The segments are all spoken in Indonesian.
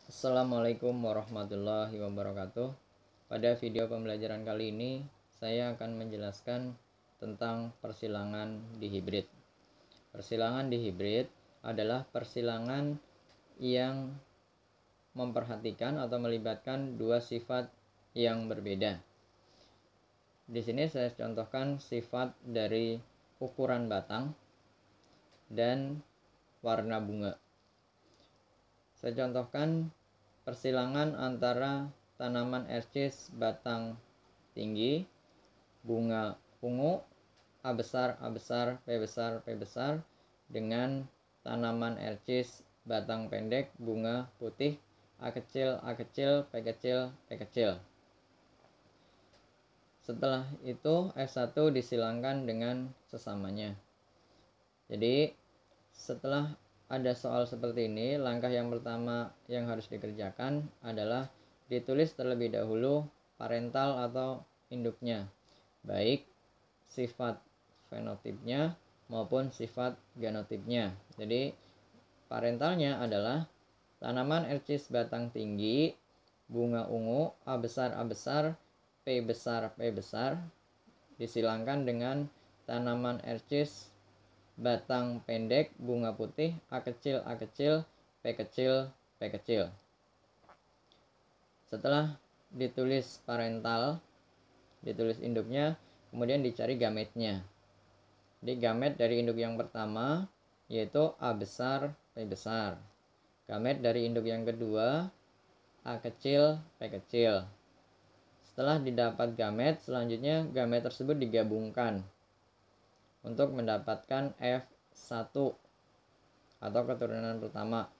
Assalamualaikum warahmatullahi wabarakatuh. Pada video pembelajaran kali ini saya akan menjelaskan tentang persilangan di hibrid. Persilangan di hibrid adalah persilangan yang memperhatikan atau melibatkan dua sifat yang berbeda. Di sini saya contohkan sifat dari ukuran batang dan warna bunga. Saya contohkan persilangan antara tanaman ercis batang tinggi, bunga ungu, A besar, A besar, P besar, P besar, dengan tanaman ercis batang pendek, bunga putih, A kecil, A kecil, P kecil, P kecil. Setelah itu F1 disilangkan dengan sesamanya. Jadi setelah ada soal seperti ini, langkah yang pertama yang harus dikerjakan adalah ditulis terlebih dahulu parental atau induknya, baik sifat fenotipnya maupun sifat genotipnya. Jadi parentalnya adalah tanaman ercis batang tinggi, bunga ungu, A besar, A besar, P besar, P besar, disilangkan dengan tanaman ercis batang pendek, bunga putih, A kecil, A kecil, P kecil, P kecil. Setelah ditulis parental, ditulis induknya, kemudian dicari gametnya. Jadi gamet dari induk yang pertama yaitu A besar, P besar. Gamet dari induk yang kedua A kecil, P kecil. Setelah didapat gamet, selanjutnya gamet tersebut digabungkan untuk mendapatkan F1 atau keturunan pertama.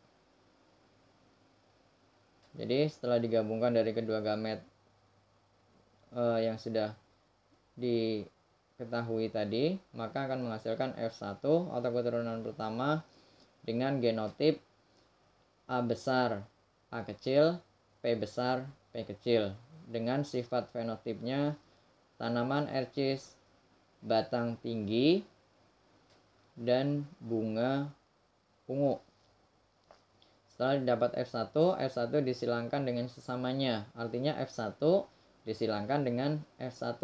Jadi setelah digabungkan dari kedua gamet yang sudah diketahui tadi, maka akan menghasilkan F1 atau keturunan pertama dengan genotip A besar, A kecil, P besar, P kecil, dengan sifat fenotipnya tanaman ercis batang tinggi dan bunga ungu. Setelah didapat F1, F1 disilangkan dengan sesamanya, artinya F1 disilangkan dengan F1.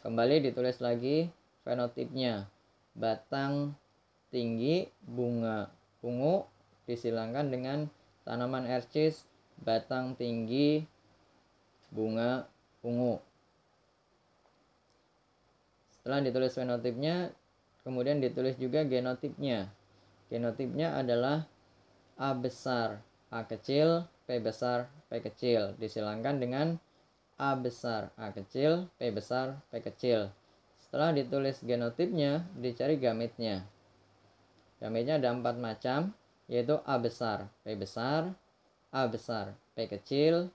Kembali ditulis lagi fenotipnya, batang tinggi, bunga ungu, disilangkan dengan tanaman ercis batang tinggi, bunga ungu. Setelah ditulis fenotipnya, kemudian ditulis juga genotipnya. Genotipnya adalah A besar, A kecil, P besar, P kecil, disilangkan dengan A besar, A kecil, P besar, P kecil. Setelah ditulis genotipnya, dicari gametnya. Gametnya ada 4 macam, yaitu A besar, P besar, A besar, P kecil,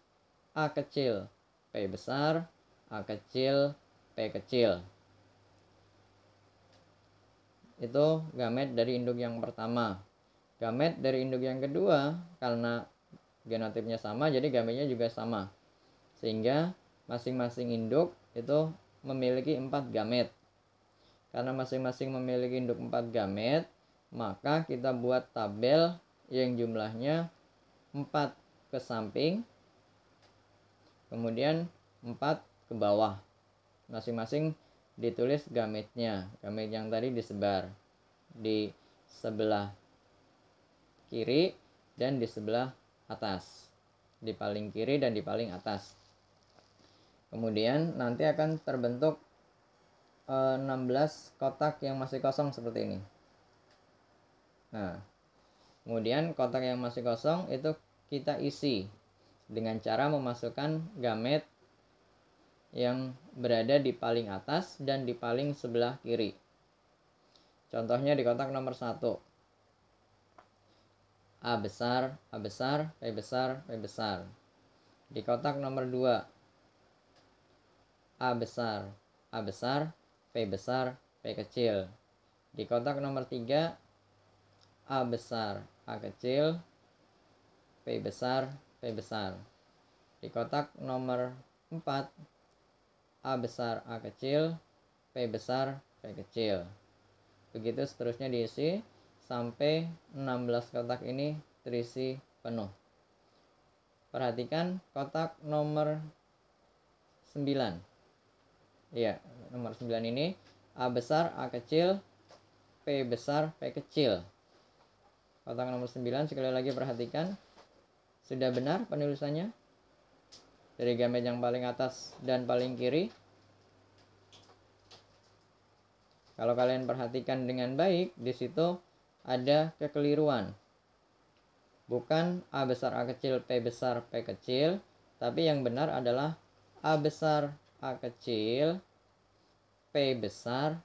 A kecil, P besar, A kecil, P kecil. Itu gamet dari induk yang pertama. Gamet dari induk yang kedua, karena genotipnya sama, jadi gametnya juga sama, sehingga masing-masing induk itu memiliki 4 gamet. Karena masing-masing memiliki induk 4 gamet, maka kita buat tabel yang jumlahnya 4 ke samping, kemudian 4 ke bawah. Masing-masing ditulis gametnya. Gamet yang tadi disebar di sebelah kiri dan di sebelah atas, di paling kiri dan di paling atas. Kemudian nanti akan terbentuk 16 kotak yang masih kosong seperti ini. Nah, kemudian kotak yang masih kosong itu kita isi dengan cara memasukkan gamet yang berada di paling atas dan di paling sebelah kiri. Contohnya di kotak nomor 1, A besar, A besar, P besar, P besar. Di kotak nomor 2, A besar, A besar, P besar, P kecil. Di kotak nomor 3, A besar, A kecil, P besar, P besar. Di kotak nomor 4, A besar, A kecil, P besar, P kecil. Begitu seterusnya diisi sampai 16 kotak ini terisi penuh. perhatikan kotak nomor 9. Iya, nomor 9 ini A besar, A kecil, P besar, P kecil. Kotak nomor 9 sekali lagi perhatikan. Sudah benar penulisannya? Dari gambar yang paling atas dan paling kiri. Kalau kalian perhatikan dengan baik, di situ ada kekeliruan. Bukan A besar, A kecil, P besar, P kecil, tapi yang benar adalah A besar, A kecil, P besar,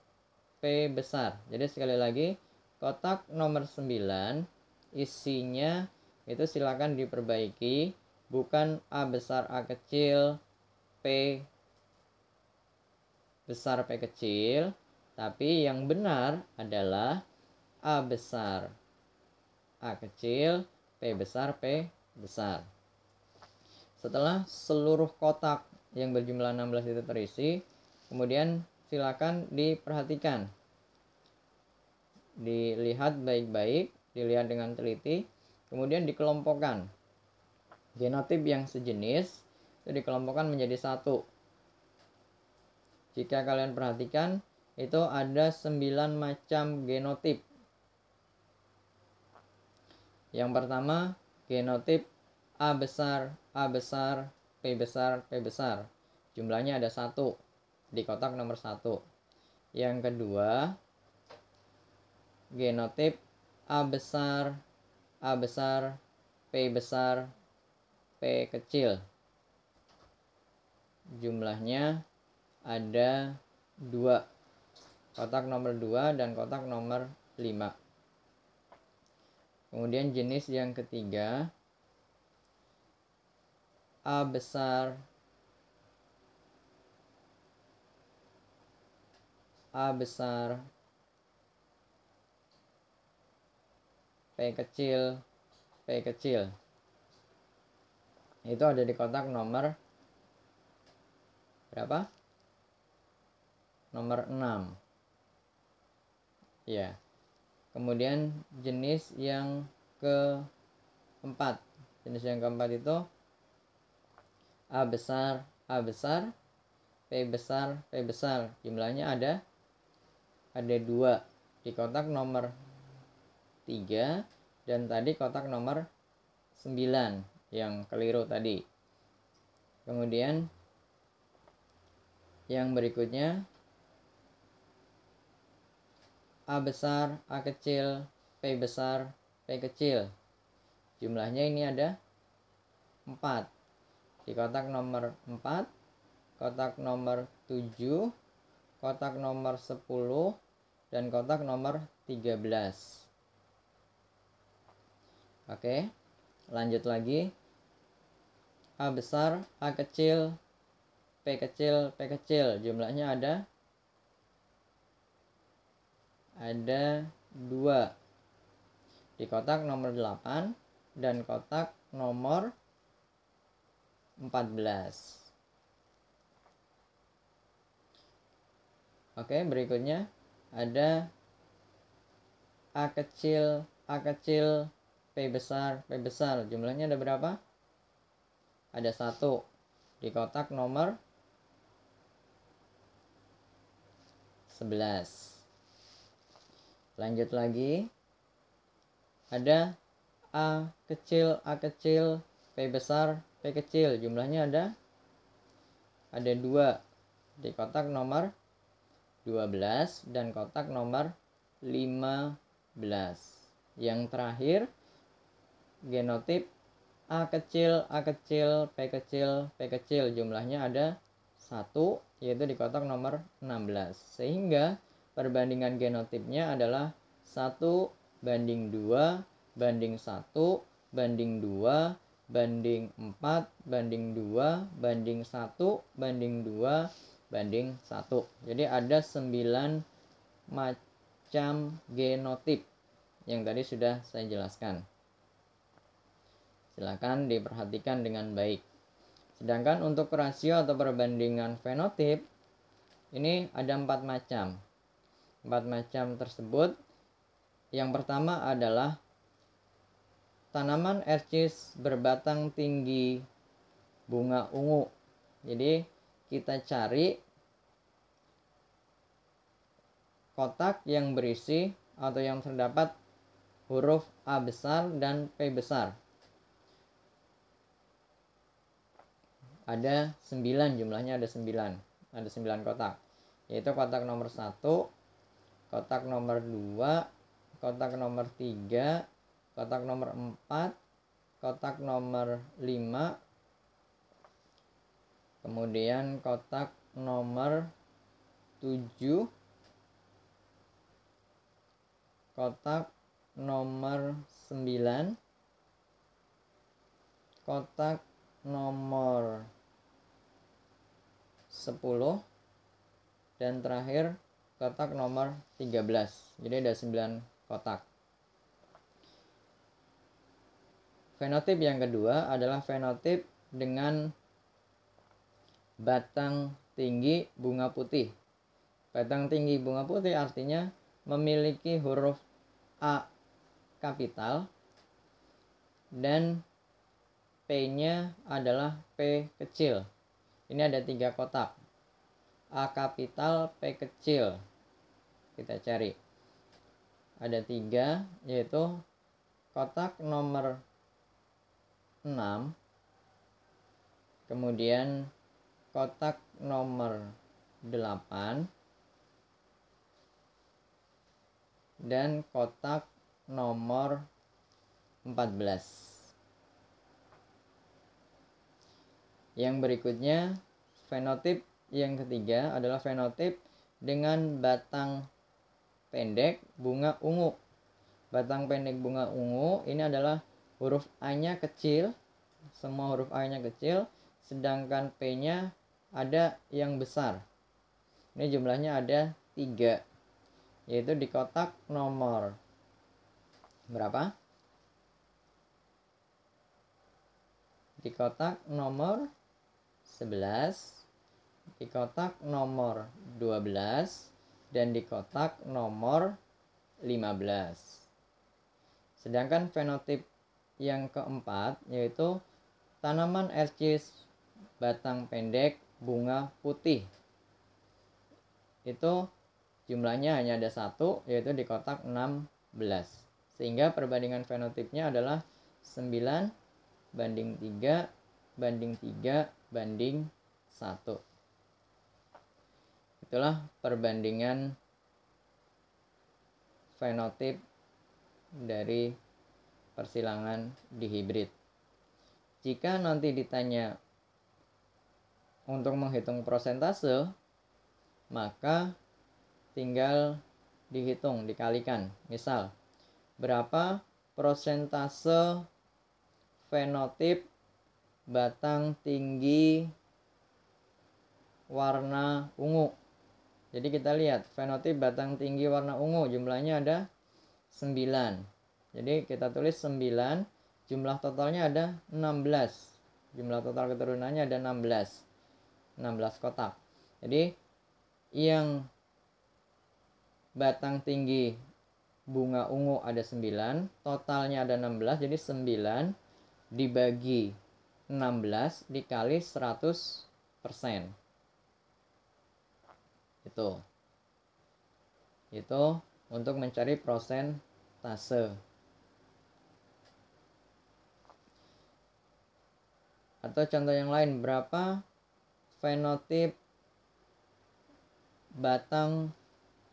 P besar. Jadi sekali lagi, kotak nomor 9 isinya itu silakan diperbaiki, bukan A besar, A kecil, P besar, P kecil, tapi yang benar adalah A besar, A kecil, P besar, P besar. Setelah seluruh kotak yang berjumlah 16 itu terisi, kemudian silakan diperhatikan. Dilihat baik-baik, dilihat dengan teliti, kemudian dikelompokkan. Genotip yang sejenis itu dikelompokkan menjadi satu. Jika kalian perhatikan, itu ada 9 macam genotip. Yang pertama, genotip A besar, P besar, P besar. Jumlahnya ada 1 di kotak nomor 1. Yang kedua, genotip A besar, P besar, P kecil. Jumlahnya ada 2. Kotak nomor 2 dan kotak nomor 5. Kemudian jenis yang ketiga, A besar, P kecil, P kecil. Itu ada di kotak nomor berapa? Nomor 6. Ya. Kemudian jenis yang keempat. Jenis yang keempat itu A besar, P besar, P besar. Jumlahnya ada 2 di kotak nomor 3 dan tadi kotak nomor 9 yang keliru tadi. Kemudian yang berikutnya A besar, A kecil, P besar, P kecil. Jumlahnya ini ada 4 di kotak nomor 4, kotak nomor 7, kotak nomor 10, dan kotak nomor 13. Oke, lanjut lagi. A besar, A kecil, P kecil, P kecil. Jumlahnya ada 2 di kotak nomor 8 dan kotak nomor 14. Oke, berikutnya ada A kecil, P besar, P besar. Jumlahnya ada berapa? Ada 1 di kotak nomor 11. Lanjut lagi. Ada A kecil, P besar, P kecil. Jumlahnya ada 2 di kotak nomor 12 dan kotak nomor 15. Yang terakhir, genotip A kecil, P kecil, P kecil. Jumlahnya ada 1, yaitu di kotak nomor 16. Sehingga perbandingan genotipnya adalah 1 banding 2 banding 1 banding 2 banding 4 banding 2 banding 1 banding 2 banding 1. Jadi ada 9 macam genotip yang tadi sudah saya jelaskan. Silakan diperhatikan dengan baik. Sedangkan untuk rasio atau perbandingan fenotip ini ada 4 macam. 4 macam tersebut, yang pertama adalah tanaman ercis berbatang tinggi bunga ungu. Jadi kita cari kotak yang berisi atau yang terdapat huruf A besar dan P besar. Ada 9 jumlahnya, ada 9 kotak, yaitu kotak nomor 1, kotak nomor 2, kotak nomor 3, kotak nomor 4, kotak nomor 5, kemudian kotak nomor 7, kotak nomor 9, kotak nomor 10, dan terakhir kotak nomor 13. Jadi ada 9 kotak. Fenotip yang kedua adalah fenotip dengan batang tinggi bunga putih. Batang tinggi bunga putih artinya memiliki huruf A kapital dan P-nya adalah P kecil. Ini ada 3 kotak. A kapital, P kecil. Kita cari. Ada 3, yaitu kotak nomor 6, kemudian kotak nomor 8, dan kotak nomor 14. Yang berikutnya, fenotip yang ketiga adalah fenotip dengan batang pendek bunga ungu. Batang pendek bunga ungu ini adalah huruf A-nya kecil, semua huruf A-nya kecil, sedangkan P-nya ada yang besar. Ini jumlahnya ada 3, yaitu di kotak nomor berapa? Di kotak nomor 11, di kotak nomor 12, dan di kotak nomor 15. Sedangkan fenotip yang keempat yaitu tanaman ercis batang pendek bunga putih. Itu jumlahnya hanya ada 1, yaitu di kotak 16. Sehingga perbandingan fenotipnya adalah 9 banding 3 banding 3 banding 1. Itulah perbandingan fenotip dari persilangan dihibrid. Jika nanti ditanya untuk menghitung prosentase, maka tinggal dihitung, dikalikan. Misal, berapa prosentase fenotip batang tinggi warna ungu? Jadi kita lihat fenotip batang tinggi warna ungu jumlahnya ada 9. Jadi kita tulis 9, jumlah totalnya ada 16. Jumlah total keturunannya ada 16 kotak. Jadi yang batang tinggi bunga ungu ada 9, totalnya ada 16. Jadi 9 dibagi 16 dikali 100%. Itu untuk mencari prosentase. Atau contoh yang lain, berapa fenotip batang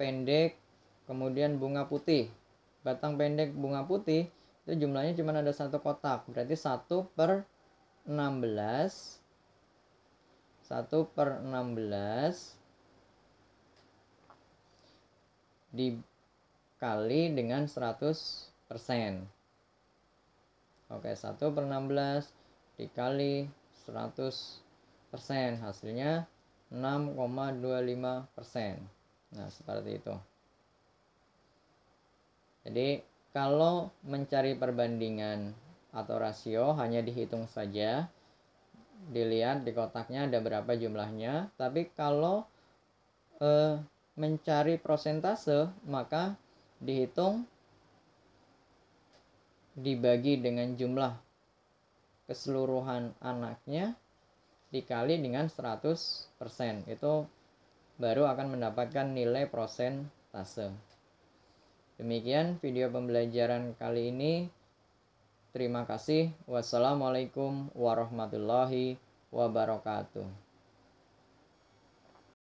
pendek kemudian bunga putih? Batang pendek bunga putih itu jumlahnya cuma ada 1 kotak, berarti 1/16 dikali dengan 100%. Oke, 1/16 dikali 100%, hasilnya 6,25%. Nah, seperti itu. Jadi kalau mencari perbandingan atau rasio hanya dihitung saja, dilihat di kotaknya ada berapa jumlahnya. Tapi kalau mencari prosentase, maka dihitung dibagi dengan jumlah keseluruhan anaknya dikali dengan 100%. Itu baru akan mendapatkan nilai prosentase. Demikian video pembelajaran kali ini. Terima kasih. Wassalamualaikum warahmatullahi wabarakatuh.